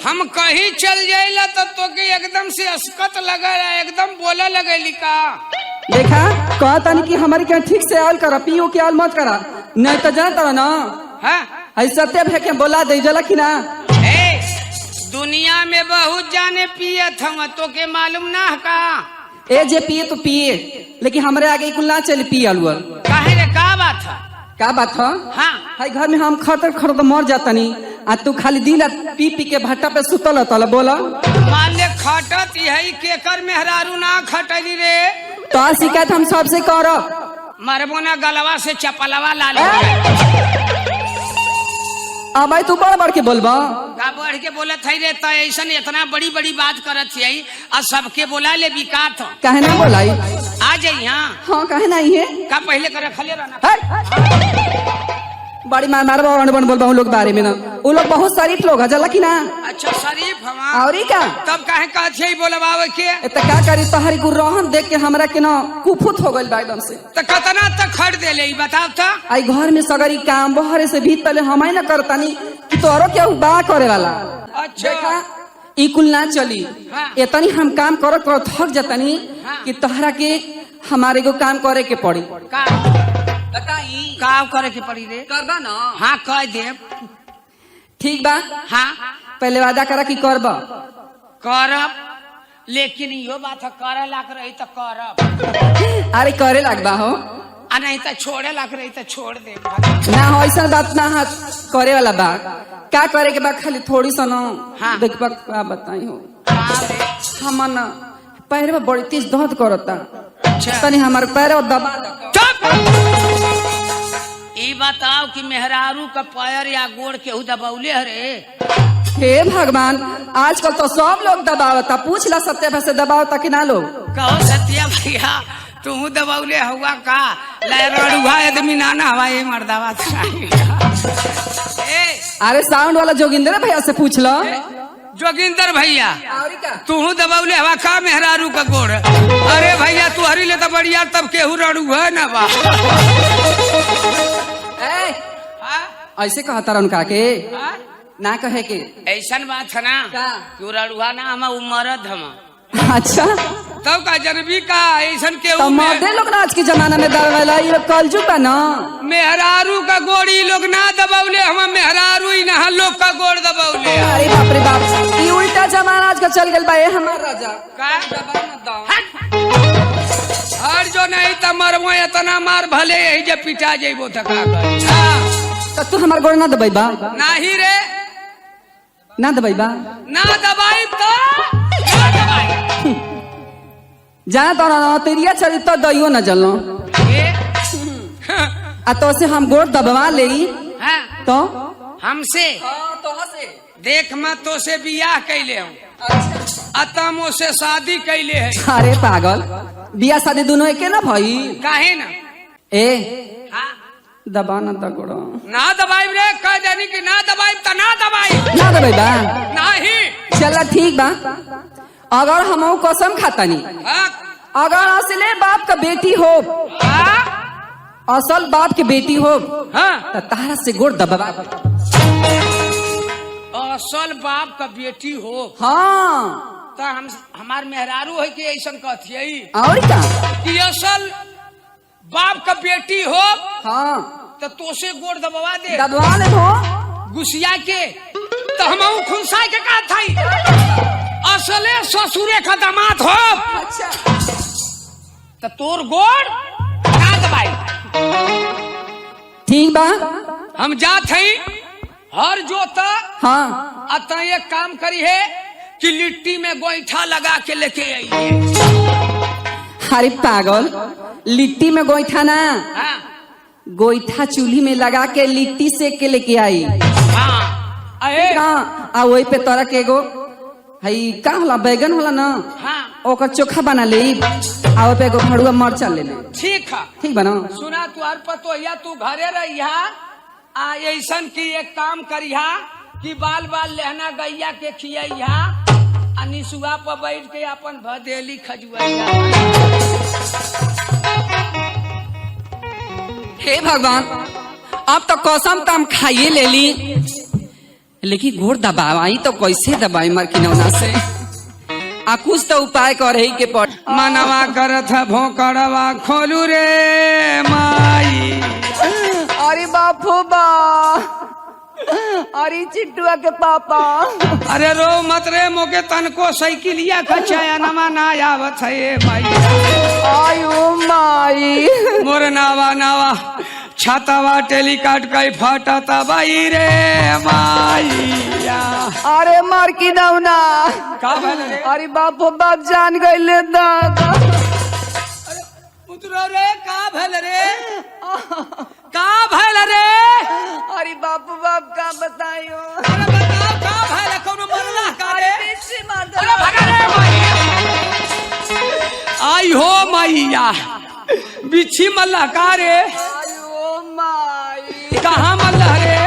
हम कहीं चल जाइला तो के एकदम से अस्कत लगे एकदम बोला लगेली का। देखा कहता नहीं कि हमारे क्या ठीक से आल करा पियो के आल मत करा नहीं तो जानता ना ऐसा के बोला दे जला कि ना। दुनिया में बहुत जाने पियत हम तो के मालूम ना का। ए जे पिए तो पिए लेकिन हमारे आगे कुल ना चले पिए अलुअल। काहे रे का बात है? का बात है? हाँ हाई घर में हम खतर खतर मर जाता नहीं आ तू खाली दिन पी पी के भट्टा पे सुतल तल बोला। मान ले खटत यही केकर मेहरारू ना खटली रे तो शिकायत हम सबसे करब। मरबो ना गलवा से चपलवा ला ले। अब भाई तू बड़ बढ़ के बोलबा का बढ़ के बोलत है रे? तो ऐसा इतना बड़ी बड़ी बात करत है और सबके बोला ले बिकात काहे ना बोलाई आ जाई। हाँ काहे ना है का पहले करे खले रहना बड़ी मार बन बोलबा उन लोग बारे में ना वो लोग बहुत शरीफ लोग है जला कि ना। अच्छा शरीफ हम और का तब काहे कहत है बोलबावे के तो का करी तोहरी को रोहन देख के हमरा के ना कुफुत हो गइल बा एकदम से। तो कतना तक खड़ दे ले बताओ तो। आई घर में सगरी काम बहरे से भीतर हम ही ना करतानी कि तोरो क्या बा करे वाला। अच्छा देखा ई कुल ना चली। इतनी हम काम करत करत थक जतनी कि तोहरा के हमारे को काम करे के पड़ी। का बताई का करे के पड़ी रे? करबा ना। हाँ कह दे ठीक बा। हाँ पहले वादा करा कि करबा करब लेकिन यो बात करे लाग रही तो करब। अरे करे लगबा हो आ नहीं तो छोड़े लाग रही तो छोड़ दे ना हो ऐसा बात ना हाथ करे वाला बा। क्या करे के बाद खाली थोड़ी सा ना देखबा का बताई हो हम ना पैर में बड़ी तेज दर्द करता तनी हमारे पैर दबा। ई बताओ कि मेहरारू का पैर या गोड़ केहू दबौले हरे? हे भगवान आजकल तो सब लोग दबावता पूछला सत्य से दबावता कि ना लोग। कहो सत्या भैया तू दबौले हुआ का लड़ुआ आदमी नाना हवा ये मर्दावा। अरे साउंड वाला जोगिंदर भैया से पूछ लो। जोगिंदर भैया तू दबौले हवा का मेहरारू का गोड़? अरे भैया तू हरी ले तो बढ़िया तब केहू रड़ू है ना बा। ऐसे कहता रहा उनका के ना कहे के ऐसन बात है ना तू रड़ुआ ना हम उमरद हम। अच्छा तब का जनबी का ऐसन के तो मर्दे लोग ना आज के जमाना में दबावेला ये लोग कलजुग बा ना। मेहरारू का गोड़ी लोग ना दबावले हम मेहरारू ही ना लोग का गोड़ दबावले। अरे बाप रे बाप ये उल्टा जमाना आज का चल गल बा। ये हमार राजा का हर जो नहीं तो मरबो इतना मार भले यही जे पिटा जेबो त का कर। तो तू हमार गोड़ ना दबाईबा? नहीं रे ना दबाईबा ना दबाई तो जाना तो ना तेरिया चली तो दइयो न जलो आ तो से हम गोड़ दबवा ले तो हमसे देख मैं तो से बियाह कैले हूँ अतमो से शादी कैले है। अरे पागल बियाह शादी दोनों एके ना भाई? काहे ना ए दबा ना दगड़ो ना दबाई रे कह जानी कि ना दबाई तो ना दबाई ना दबाई बा नहीं। चला ठीक बा अगर हम कसम खाता नहीं अगर असले बाप का बेटी हो असल बाप की बेटी हो तो तारा से गोड़ दबा। असल बाप का बेटी हो हाँ तो हम हमार मेहरारू है कि ऐसा कहती और क्या कि असल बाप का बेटी हो हाँ तो तोसे गोड़ दबवा दे दबवा ले हो गुस्सिया के तो हम खुनसा के कहा था असले ससुरे का दामाद हो। अच्छा तो तोर गोड़ ना दबाई। ठीक बा हम जात हई हर जोता हाँ अतः एक काम करी है कि लिट्टी में गोईठा लगा के लेके आई। अरे पागल लिट्टी में गोईठा ना गोईठा चूल्ही में लगा के लिट्टी सेक के लेके आई। आ वही पे तोरा के एगो हई का होला बैगन होला ना ओकर चोखा बना ले आ पे एगो भड़ुआ मरचा ले ले। ठीक बना सुना तू हर पतोहिया तू घरे रहिया आ ऐसन की एक काम करिहा कि बाल बाल लहना गैया के खिया निसुआ पर बैठ के अपन भदेली खजुआइया। हे भगवान अब तो कसम तो हम खाइए ले ली लेकिन घोर दबाई तो कैसे दबाई मरकिनौना से आ कुछ तो उपाय करे के पड़। मनवा करत भोकड़वा खोलू रे माई। अरे बापू बा, अरे चिट्टुआ के पापा, अरे रो मत रे मोके तनको साइकिलिया खचाया नमा ना आवत है माई। आयो माई मोर नावा नावा छातावा टेलीकाट कई फटता बाई रे माईया। अरे मरकिनौना का भले रे? अरे बापू बाप जान गइले दादा। उतरो रे का भल रे? का भल रे? अरे बापू बाप का बताइयो। अरे बताओ का भल? कोनो मरला का रे? पीछे मार दो। अरे भगा रे माईया। आई हो माईया बिच्छी मल्ला का रे? आयो माई कहाँ मल्ला रे?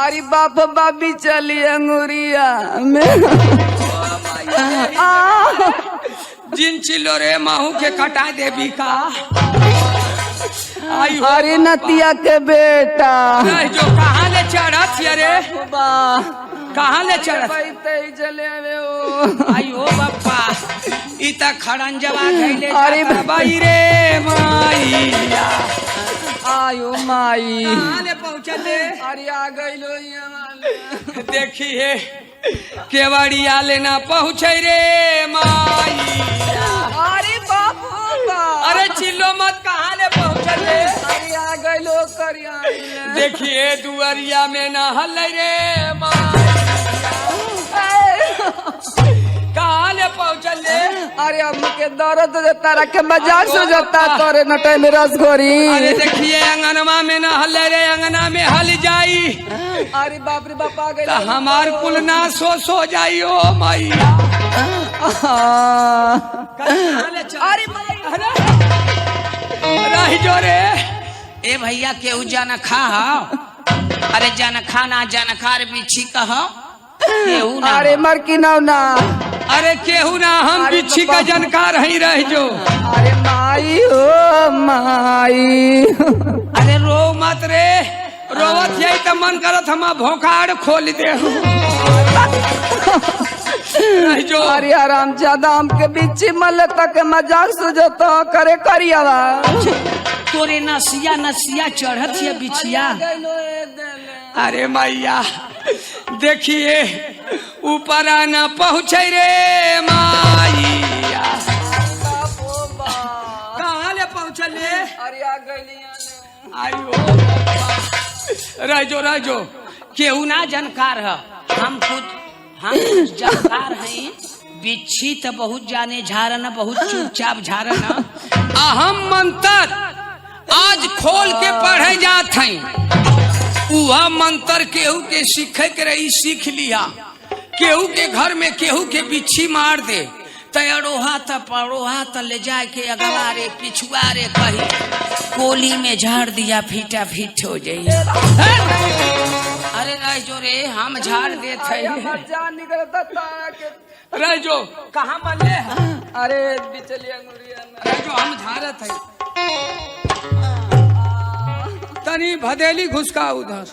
अरे बाप बाबी चली अंगुरिया में। जिन चिल्लो रे महू के कटा देवी का। आई हो अरे नतिया के बेटा नहीं जो कहाँ ले चढ़त है रे? कहाँ ले चढ़त? चले हो। आई हो बप्पा इता खड़ंजवा धैले अरे जाता बाई रे माईया। आयो माई कहाँ ले पहुँचले? अरे आ गइलो यहाँ। देखिए केवड़िया लेना पहुँचे रे माईया। अरे बापू बा, अरे चिल्लो मत कहाँ ले पहुँचले? अरे आ गइलो करिया। देखिए दुआरिया में न हल रे माईया। कहाँ ले पहुँचले? अरे हमके दर्द देता रखे मजाक से जाता तोरे नटे में रसगोरी। अरे देखिए अंगनमा में न हल रे, अंगना में हल जाई अरे बाप रे बाप आ गए। तो हमार कुल ना सो जाई ओ मैया। अरे रही जो रे ए भैया केहू जान खा अरे जान खा ना जान खा रे बिच्छी कह केहू ना। अरे मरकिनौना अरे केहू ना हम अरे बिच्छी का बाबा। जानकार ही रह जो। अरे माई हो माई अरे रो मत रे, रोवत यही तो मन करत हम भोकाड़ खोल दे रह जो। अरे आराम ज्यादा हमके बीची मल तक मजाक सुझतो करे करियावा। तोरे नसिया नसिया चढ़त है बिछिया। अरे मैया देखिए ऊपर आना पहुँचे रे माईया। कहाँ ले पहुँचले? अरे आ गइली आयो रह जो केहू ना जानकार है, हम खुद जानकार हैं। बिच्छी तो बहुत जाने झारन, बहुत चुपचाप झारन। अहम मंत्र आज खोल के पढ़े जात हैं। वह मंत्र केहू के सीखे के रही सीख लिया। केहू के घर में केहू के बिच्छी मार दे तयरोहा त परोहा त ले जाके अगवा रे पिछुआ रे कही कोली में झाड़ दिया फीटा फीट हो जाइए। अरे रह जो रे हम झाड़ देते जान निकलता तारा के। रह जो कहाँ मले अरे बिचली अंगुरिया ना। रह जो हम झाड़त है। तनी भदेली घुसका उधर।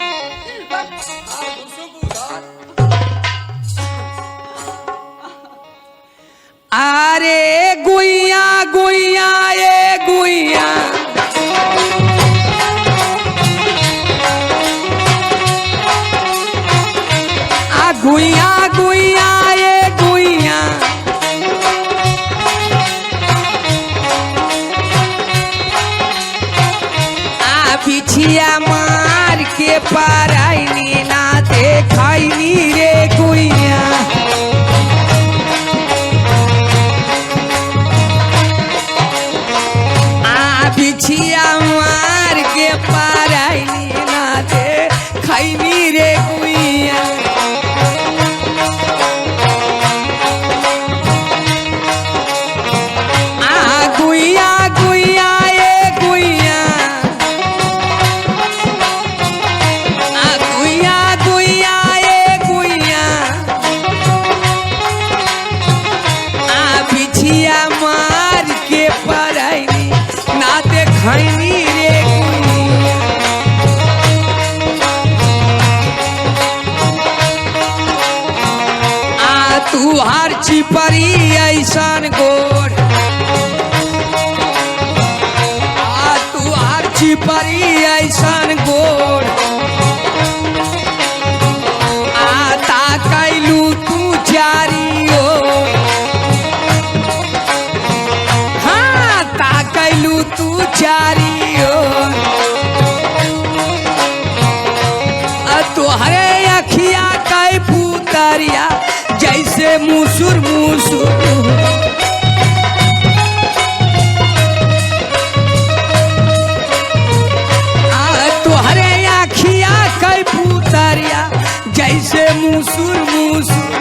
अरे गुइया गुइया ये गुइया आ गुइया गुइया ये गुइया आ पिछिया मार के पाराइनी ना देखाइनी रे गुइया। बिछिया मार के पाराइनी ना दे खैनी रे गुइया। आ गुइया गुइया ये गुइया आ गुइया गुइया ये गुइया तू हर चिपरी ऐसन गोर तू हर चिपरी ऐसन गोर आता कैलू तू जारी हो हाँ ता कैलू तू जारी हो तोहरे अखिया कै पुतरिया जैसे मुसुर मुसुर तोहरे अखिया कै पुतरिया जैसे मुसुर मुसुर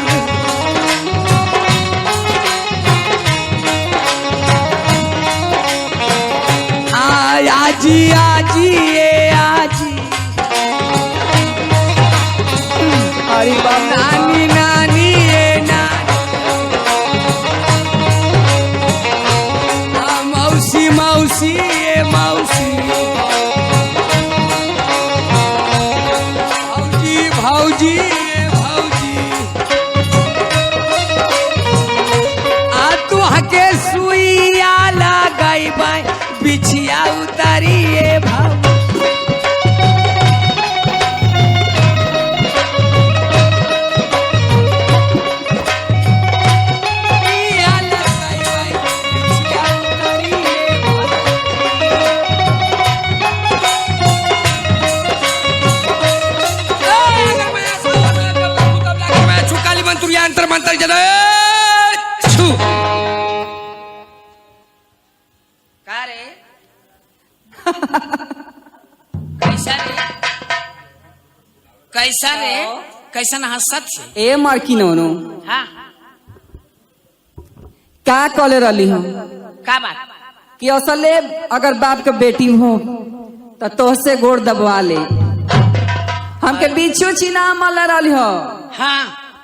आजी आजी ए आजी अरे बाप नानी नानी ए नानी मौसी मौसी ए मौसी भौजी भौजी ए भौजी तू हके सुइया लगाई बाई बिछिया उतारी ए भाऊ मंत्र जन छू का रे कैसा रे कैसा रे कैसन हंसत छे ए मार्की नोनो हाँ का कले रही हम का बात कि असले अगर बाप के बेटी हो तो तोहसे गोड़ दबवा ले हमके बीचो चिना मल रही हो हाँ